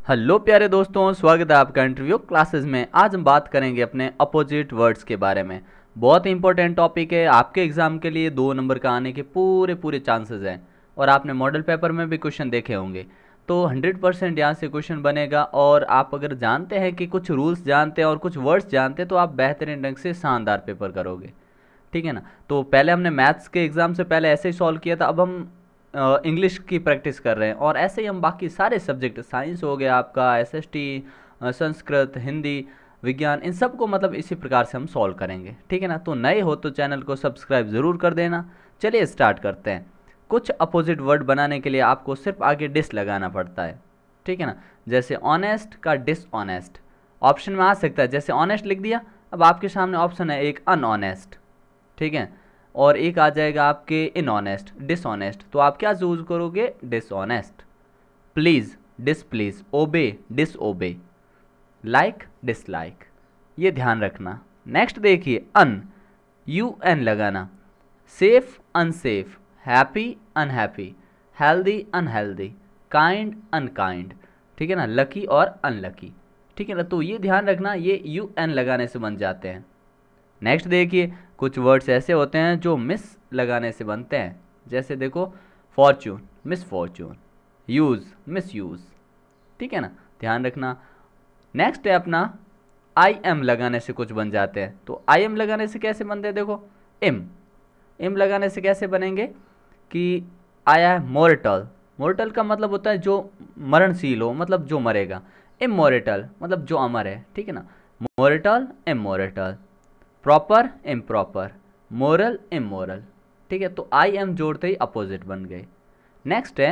Hello प्यारे दोस्तों, स्वागत है आपका इंटरव्यू क्लासेस में। आज हम बात करेंगे अपने अपोजिट वर्ड्स के बारे में। बहुत ही इंपॉर्टेंट टॉपिक है, आपके एग्जाम के लिए 2 नंबर का आने के पूरे पूरे चांसेस हैं। और आपने मॉडल पेपर में भी क्वेश्चन देखे होंगे, तो 100% यहाँ से क्वेश्चन बनेगा। और आप अगर जानते हैं कि कुछ रूल्स जानते हैं और कुछ वर्ड्स जानते हैं, तो आप बेहतरीन ढंग से शानदार पेपर करोगे। ठीक है ना। तो पहले हमने मैथ्स के एग्ज़ाम से पहले ऐसे ही सॉल्व किया था, अब हम इंग्लिश की प्रैक्टिस कर रहे हैं। और ऐसे ही हम बाकी सारे सब्जेक्ट, साइंस हो गया आपका, एसएसटी, संस्कृत, हिंदी, विज्ञान, इन सब को मतलब इसी प्रकार से हम सॉल्व करेंगे। ठीक है ना। तो नए हो तो चैनल को सब्सक्राइब ज़रूर कर देना। चलिए स्टार्ट करते हैं। कुछ अपोजिट वर्ड बनाने के लिए आपको सिर्फ आगे डिस लगाना पड़ता है। ठीक है ना। जैसे ऑनेस्ट का डिसऑनेस्ट ऑप्शन में आ सकता है। जैसे ऑनेस्ट लिख दिया, अब आपके सामने ऑप्शन है एक अनऑनेस्ट। ठीक है। और एक आ जाएगा आपके इनऑनेस्ट, डिसऑनेस्ट। तो आप क्या चूज करोगे? Dishonest. Please, displease. Obey, disobey. Like, dislike. ये ध्यान रखना। नेक्स्ट देखिए, अन, यू एन लगाना। Safe, unsafe. Happy, unhappy. Healthy, unhealthy. Kind, unkind. ठीक है ना। लकी और अनलकी। ठीक है ना। तो ये ध्यान रखना, ये यू एन लगाने से बन जाते हैं। नेक्स्ट देखिए, कुछ वर्ड्स ऐसे होते हैं जो मिस लगाने से बनते हैं। जैसे देखो, Fortune, miss Fortune. Use, miss use. ठीक है ना। ध्यान रखना। नेक्स्ट है अपना आई एम लगाने से कुछ बन जाते हैं। तो आई एम लगाने से कैसे बनते हैं? देखो, इम, इम लगाने से कैसे बनेंगे कि आया है मोर्टल। मोर्टल का मतलब होता है जो मरणशील हो, मतलब जो मरेगा। इमोर्टल मतलब जो अमर है। ठीक है ना। Mortar, immortal. Proper, improper. Moral, immoral. ठीक है। तो आई एम जोड़ते ही अपोजिट बन गए। नेक्स्ट है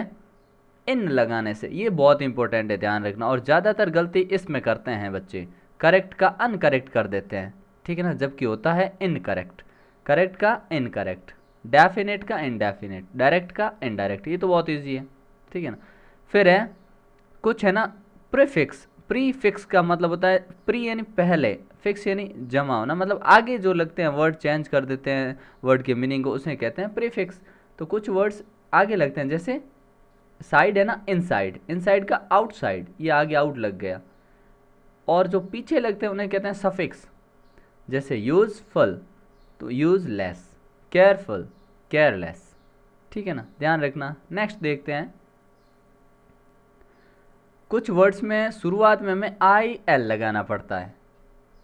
इन लगाने से। ये बहुत इंपॉर्टेंट है, ध्यान रखना। और ज़्यादातर गलती इसमें करते हैं बच्चे, करेक्ट का अनकरेक्ट कर देते हैं। ठीक है ना। जबकि होता है इनकरेक्ट, करेक्ट का इनकरेक्ट, डेफिनेट का इनडेफिनेट, डायरेक्ट का इनडायरेक्ट। ये तो बहुत ईजी है। ठीक है ना। फिर है कुछ है ना प्रीफिक्स। प्रीफिक्स का मतलब होता है प्री यानी पहले, फिक्स यानी जमा होना, मतलब आगे जो लगते हैं वर्ड चेंज कर देते हैं वर्ड के मीनिंग को, उसे कहते हैं प्रीफिक्स। तो कुछ वर्ड्स आगे लगते हैं, जैसे साइड है ना, इनसाइड, इनसाइड का आउटसाइड, ये आगे आउट लग गया। और जो पीछे लगते हैं उन्हें कहते हैं सफिक्स। जैसे यूजफुल तो यूजलेस, केयरफुल, केयरलेस। ठीक है ना। ध्यान रखना। नेक्स्ट देखते हैं, कुछ वर्ड्स में शुरुआत में हमें आई एल लगाना पड़ता है।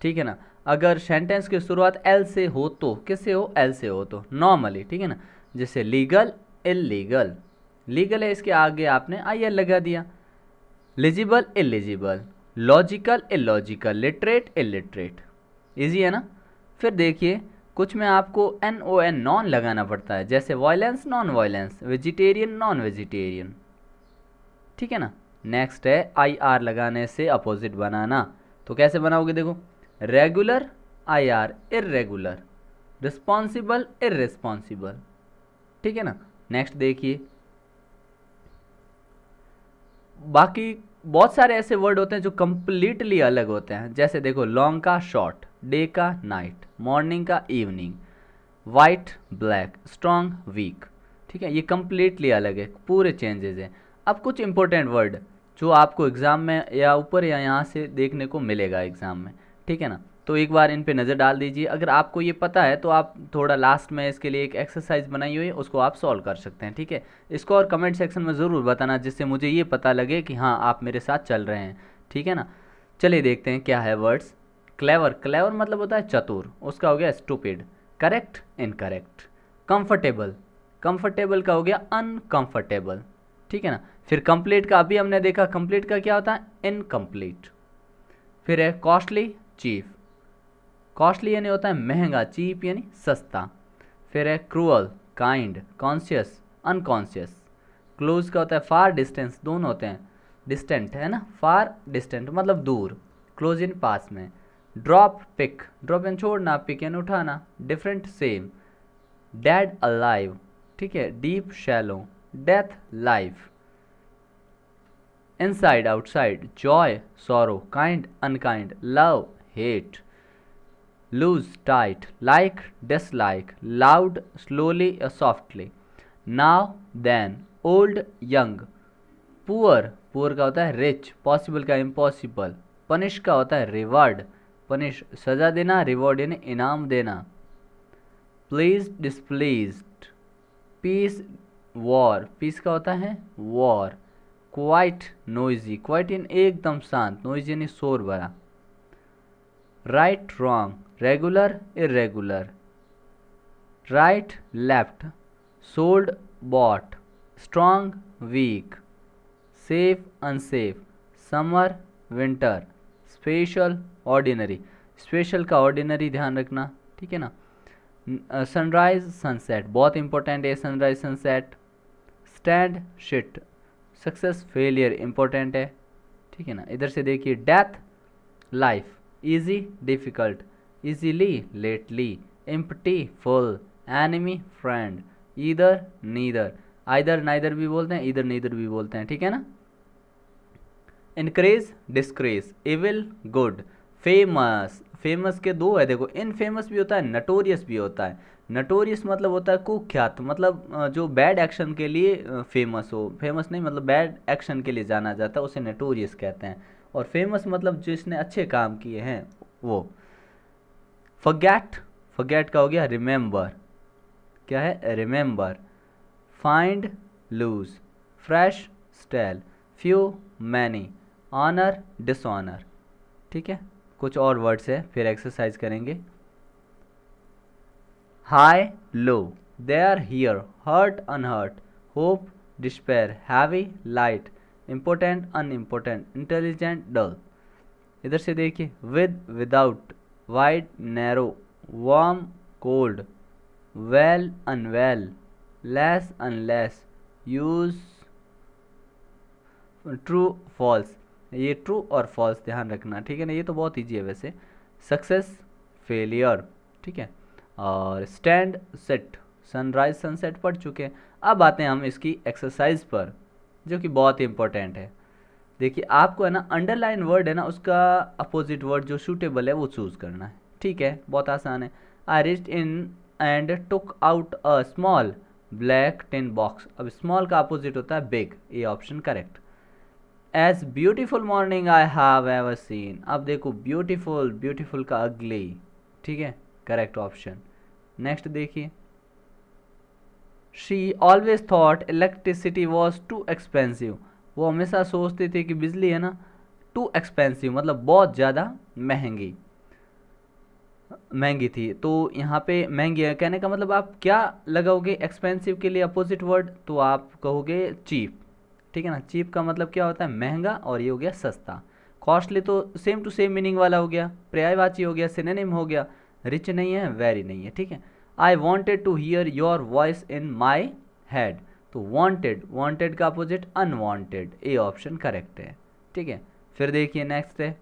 ठीक है ना। अगर सेंटेंस की शुरुआत एल से हो तो, किससे हो? एल से हो तो नॉर्मली। ठीक है ना। जैसे लीगल, इलीगल। लीगल है, इसके आगे आपने आई एल लगा दिया। Legible, illegible. Logical, illogical. Literate, illiterate. Easy है ना। फिर देखिए, कुछ में आपको एन ओ एन, नॉन लगाना पड़ता है। जैसे violence, non violence. Vegetarian, non vegetarian. ठीक है ना। नेक्स्ट है आई आर लगाने से अपोजिट बनाना। तो कैसे बनाओगे? देखो, regular, I R, irregular. Responsible, irresponsible. ठीक है ना। नेक्स्ट देखिए, बाकी बहुत सारे ऐसे वर्ड होते हैं जो कंप्लीटली अलग होते हैं। जैसे देखो, लॉन्ग का शॉर्ट, डे का नाइट, मॉर्निंग का evening, white, black, strong, weak. ठीक है। ये कंप्लीटली अलग है, पूरे चेंजेस हैं। अब कुछ इंपॉर्टेंट वर्ड जो आपको एग्ज़ाम में या ऊपर या यहाँ से देखने को मिलेगा एग्ज़ाम में। ठीक है ना। तो एक बार इन पे नज़र डाल दीजिए। अगर आपको ये पता है तो आप थोड़ा लास्ट में इसके लिए एक एक्सरसाइज बनाई हुई है, उसको आप सॉल्व कर सकते हैं। ठीक है। इसको और कमेंट सेक्शन में ज़रूर बताना, जिससे मुझे ये पता लगे कि हाँ, आप मेरे साथ चल रहे हैं। ठीक है ना। चलिए देखते हैं क्या है वर्ड्स। क्लेवर, क्लेवर मतलब होता है चतुर, उसका हो गया stupid. Correct, incorrect. Comfortable, comfortable का हो गया अनकंफर्टेबल। ठीक है ना। फिर कंप्लीट का अभी हमने देखा, कंप्लीट का क्या होता है? इनकम्प्लीट। फिर है कॉस्टली, चीप। कॉस्टली यानी होता है महंगा, चीप यानी सस्ता। फिर है cruel, kind, conscious, unconscious. Close का होता है फार डिस्टेंस, दोनों होते हैं, डिस्टेंट है ना, फार डिस्टेंट मतलब दूर, क्लोज इन पास में। ड्रॉप, पिक, ड्रॉप इन छोड़ना, पिक इन उठाना। Different, same. Dead, alive. ठीक है। Deep, shallow. Death, life. Inside, outside. Joy, sorrow. Kind, unkind. Love, hate. Loose, tight. Like, dislike. Loud, slowly या softly. Now, then. Old, young. Poor, poor का होता है rich, possible का impossible, punish का होता है रिवार्ड, पनिश सजा देना, रिवॉर्ड यानी इनाम देना, प्लीज डिसप्लीज्ड, पीस वॉर, पीस का होता है वॉर, क्वाइट नोइजी, क्वाइट यानी एकदम शांत, नोइजी यानी शोर भरा, right wrong, regular irregular, right left, sold bought, strong weak, safe unsafe, summer winter, special ordinary, special का ऑर्डिनरी ध्यान रखना, ठीक है ना। सनराइज सनसेट बहुत इंपॉर्टेंट है, sunrise sunset, stand sit, success failure important है, ठीक है ना। इधर से देखिए death life, easy difficult, easily lately, empty full, enemy friend, either neither, either neither भी बोलते हैं, इधर नीदर भी बोलते हैं, ठीक है ना। इनक्रेज डिस्क्रेज, इविल गुड, फेमस, फेमस के दो है देखो, इनफेमस भी होता है, नटोरियस भी होता है। नटोरियस मतलब होता है कुख्यात, मतलब जो बैड एक्शन के लिए फेमस हो, फेमस नहीं मतलब बैड एक्शन के लिए जाना जाता है, उसे नटोरियस कहते हैं। और फेमस मतलब जिसने अच्छे काम किए हैं वो। फॉरगेट, फॉरगेट का हो गया रिमेंबर, क्या है remember, find lose, fresh stale, few many, honour dishonour, ठीक है। कुछ और वर्ड्स है फिर एक्सरसाइज करेंगे। High low, there here, hurt unhurt, hope despair, heavy light, important unimportant, intelligent dull. इधर से देखिए with without, wide narrow, warm cold, well unwell, less unless, use true false, ये ट्रू और फॉल्स ध्यान रखना, ठीक है ना। ये तो बहुत ईजी है वैसे। सक्सेस फेलियर, ठीक है। और स्टैंड सेट, सनराइज सनसेट पढ़ चुके हैं। अब आते हैं हम इसकी एक्सरसाइज पर जो कि बहुत ही इंपॉर्टेंट है। देखिए आपको है ना अंडरलाइन वर्ड है ना उसका अपोजिट वर्ड जो सूटेबल है वो चूज करना है, ठीक है, बहुत आसान है। I reached in and took out a small black tin box, अब स्मॉल का अपोजिट होता है बिग, ये option correct. As beautiful morning I have ever seen, अब देखो ब्यूटीफुल, ब्यूटीफुल का अगली, ठीक है, करेक्ट ऑप्शन। नेक्स्ट देखिए she always thought electricity was too expensive, वो हमेशा सोचते थे कि बिजली है ना टू एक्सपेंसिव मतलब बहुत ज़्यादा महंगी, महंगी थी। तो यहाँ पे महंगी है कहने का मतलब आप क्या लगाओगे एक्सपेंसिव के लिए अपोजिट वर्ड, तो आप कहोगे चीप, ठीक है ना। चीप का मतलब क्या होता है महंगा, और ये हो गया सस्ता। कॉस्टली तो सेम टू सेम मीनिंग वाला हो गया, पर्यायवाची हो गया, सिनोनिम हो गया। रिच नहीं है, वेरी नहीं है, ठीक है। I wanted to hear your voice in my head, तो वॉन्टेड, वॉन्टेड का opposite unwanted, A option correct है, ठीक है। फिर देखिए नेक्स्ट है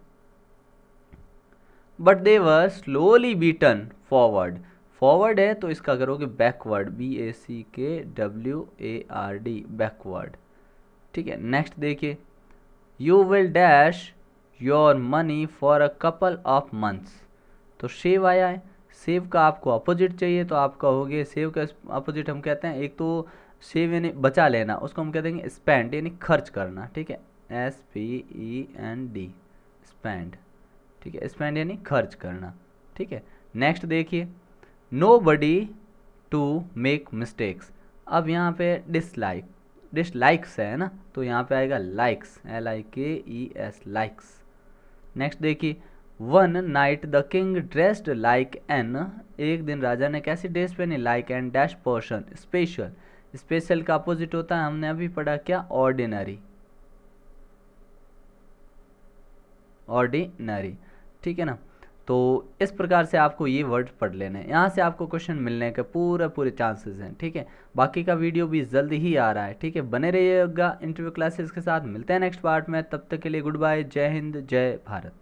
but they were slowly beaten forward, forward है तो इसका करोगे बैकवर्ड, BACKWARD, बैकवर्ड, ठीक है। नेक्स्ट देखिए you will dash your money for a couple of months, तो सेव आया है, सेव का आपको अपोजिट चाहिए तो आप कहोगे, सेव का अपोजिट हम कहते हैं एक तो सेव यानी बचा लेना, उसको हम कहते हैं स्पेंड यानी खर्च करना, ठीक है, SPEND, स्पेंड, ठीक है, स्पेंड यानी खर्च करना, ठीक है। नेक्स्ट देखिए नोबडी टू मेक मिस्टेक्स, अब यहाँ पे डिसलाइक, डिसलाइक्स है ना, तो यहाँ पे आएगा लाइक्स, LIKES, लाइक्स। नेक्स्ट देखिए one night the king dressed like an, एक दिन राजा ने कैसी ड्रेस पहनी, like an dash person, special, special का अपोजिट होता है हमने अभी पढ़ा क्या, ऑर्डिनरी, ऑर्डिनरी, ठीक है ना। तो इस प्रकार से आपको ये वर्ड पढ़ लेने हैं, यहाँ से आपको क्वेश्चन मिलने के पूरे चांसेस हैं, ठीक है। बाकी का वीडियो भी जल्दी ही आ रहा है, ठीक है, बने रहिएगा इंटरव्यू क्लासेस के साथ। मिलते हैं नेक्स्ट पार्ट में, तब तक के लिए गुड बाय, जय हिंद, जय भारत।